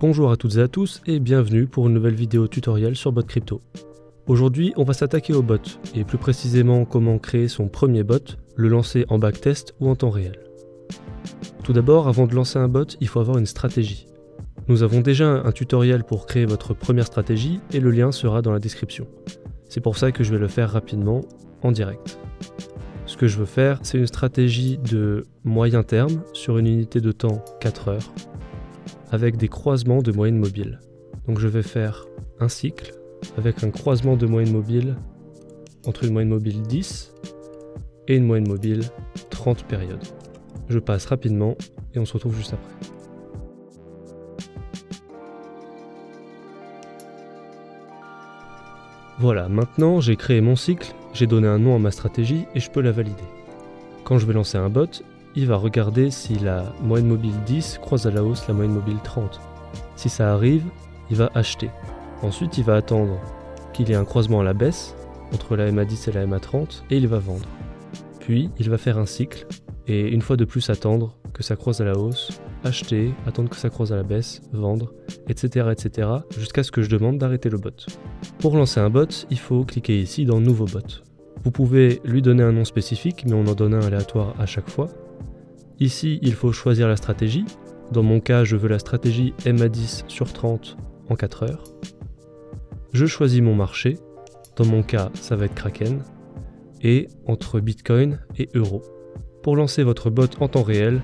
Bonjour à toutes et à tous et bienvenue pour une nouvelle vidéo tutoriel sur Bot Crypto. Aujourd'hui, on va s'attaquer au bot et plus précisément comment créer son premier bot, le lancer en backtest ou en temps réel. Tout d'abord, avant de lancer un bot, il faut avoir une stratégie. Nous avons déjà un tutoriel pour créer votre première stratégie et le lien sera dans la description. C'est pour ça que je vais le faire rapidement en direct. Ce que je veux faire, c'est une stratégie de moyen terme sur une unité de temps 4 heures avec des croisements de moyenne mobile. Donc je vais faire un cycle avec un croisement de moyenne mobile entre une moyenne mobile 10 et une moyenne mobile 30 périodes. Je passe rapidement et on se retrouve juste après. Voilà, maintenant j'ai créé mon cycle, j'ai donné un nom à ma stratégie et je peux la valider. Quand je vais lancer un bot, il va regarder si la moyenne mobile 10 croise à la hausse la moyenne mobile 30. Si ça arrive, il va acheter. Ensuite, il va attendre qu'il y ait un croisement à la baisse entre la MA10 et la MA30 et il va vendre. Puis, il va faire un cycle et une fois de plus attendre que ça croise à la hausse, acheter, attendre que ça croise à la baisse, vendre, etc. jusqu'à ce que je demande d'arrêter le bot. Pour lancer un bot, il faut cliquer ici dans Nouveau bot. Vous pouvez lui donner un nom spécifique, mais on en donne un aléatoire à chaque fois. Ici, il faut choisir la stratégie. Dans mon cas, je veux la stratégie MA10 sur 30 en 4 heures. Je choisis mon marché. Dans mon cas, ça va être Kraken. Et entre Bitcoin et Euro. Pour lancer votre bot en temps réel,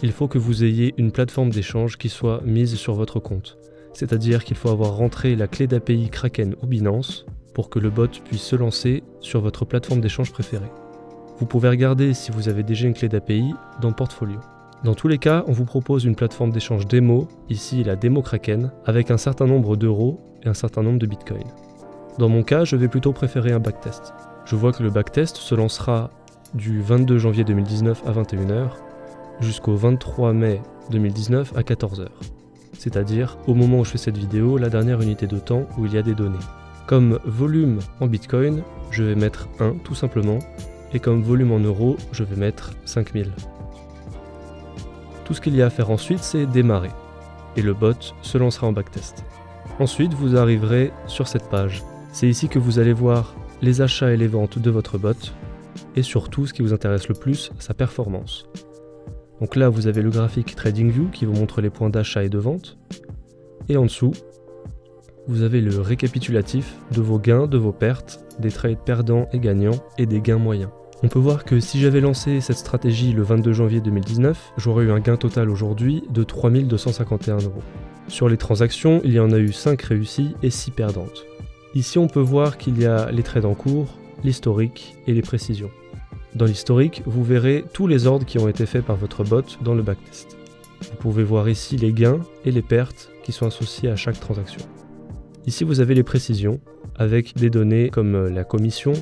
il faut que vous ayez une plateforme d'échange qui soit mise sur votre compte. C'est-à-dire qu'il faut avoir rentré la clé d'API Kraken ou Binance pour que le bot puisse se lancer sur votre plateforme d'échange préférée. Vous pouvez regarder si vous avez déjà une clé d'API dans Portfolio. Dans tous les cas, on vous propose une plateforme d'échange démo, ici la démo Kraken, avec un certain nombre d'euros et un certain nombre de Bitcoin. Dans mon cas, je vais plutôt préférer un backtest. Je vois que le backtest se lancera du 22 janvier 2019 à 21h jusqu'au 23 mai 2019 à 14h. C'est-à-dire, au moment où je fais cette vidéo, la dernière unité de temps où il y a des données. Comme volume en Bitcoin, je vais mettre 1 tout simplement, et comme volume en euros, je vais mettre 5000. Tout ce qu'il y a à faire ensuite, c'est démarrer, et le bot se lancera en backtest. Ensuite, vous arriverez sur cette page. C'est ici que vous allez voir les achats et les ventes de votre bot, et surtout, ce qui vous intéresse le plus, sa performance. Donc là, vous avez le graphique TradingView qui vous montre les points d'achat et de vente, et en dessous, vous avez le récapitulatif de vos gains, de vos pertes, des trades perdants et gagnants, et des gains moyens. On peut voir que si j'avais lancé cette stratégie le 22 janvier 2019, j'aurais eu un gain total aujourd'hui de 3251 €. Sur les transactions, il y en a eu 5 réussies et 6 perdantes. Ici, on peut voir qu'il y a les trades en cours, l'historique et les précisions. Dans l'historique, vous verrez tous les ordres qui ont été faits par votre bot dans le backtest. Vous pouvez voir ici les gains et les pertes qui sont associés à chaque transaction. Ici, vous avez les précisions, avec des données comme la commission,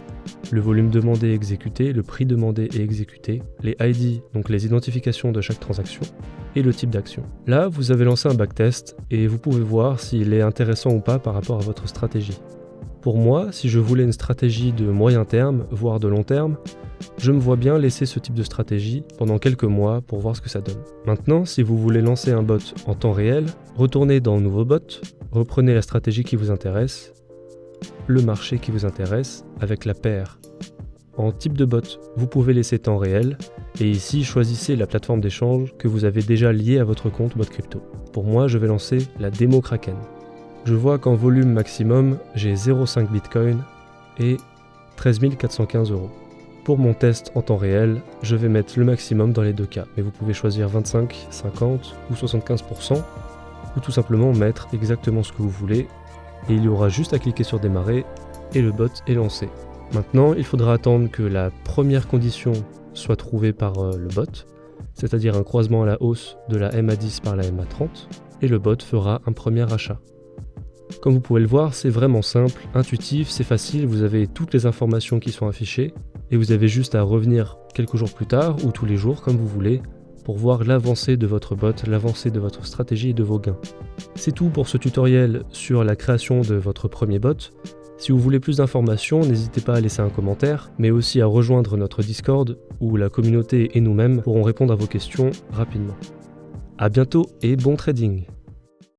le volume demandé et exécuté, le prix demandé et exécuté, les ID, donc les identifications de chaque transaction, et le type d'action. Là, vous avez lancé un backtest et vous pouvez voir s'il est intéressant ou pas par rapport à votre stratégie. Pour moi, si je voulais une stratégie de moyen terme, voire de long terme, je me vois bien laisser ce type de stratégie pendant quelques mois pour voir ce que ça donne. Maintenant, si vous voulez lancer un bot en temps réel, retournez dans Nouveau bot, reprenez la stratégie qui vous intéresse, le marché qui vous intéresse, avec la paire. En type de bot, vous pouvez laisser temps réel, et ici choisissez la plateforme d'échange que vous avez déjà liée à votre compte Bot Crypto. Pour moi, je vais lancer la démo Kraken. Je vois qu'en volume maximum, j'ai 0,5 Bitcoin et 13 415 €. Pour mon test en temps réel, je vais mettre le maximum dans les deux cas, mais vous pouvez choisir 25, 50 ou 75%, ou tout simplement mettre exactement ce que vous voulez, et il y aura juste à cliquer sur démarrer, et le bot est lancé. Maintenant, il faudra attendre que la première condition soit trouvée par le bot, c'est-à-dire un croisement à la hausse de la MA10 par la MA30, et le bot fera un premier achat. Comme vous pouvez le voir, c'est vraiment simple, intuitif, c'est facile, vous avez toutes les informations qui sont affichées, et vous avez juste à revenir quelques jours plus tard, ou tous les jours, comme vous voulez, pour voir l'avancée de votre bot, l'avancée de votre stratégie et de vos gains. C'est tout pour ce tutoriel sur la création de votre premier bot. Si vous voulez plus d'informations, n'hésitez pas à laisser un commentaire, mais aussi à rejoindre notre Discord, où la communauté et nous-mêmes pourront répondre à vos questions rapidement. À bientôt et bon trading!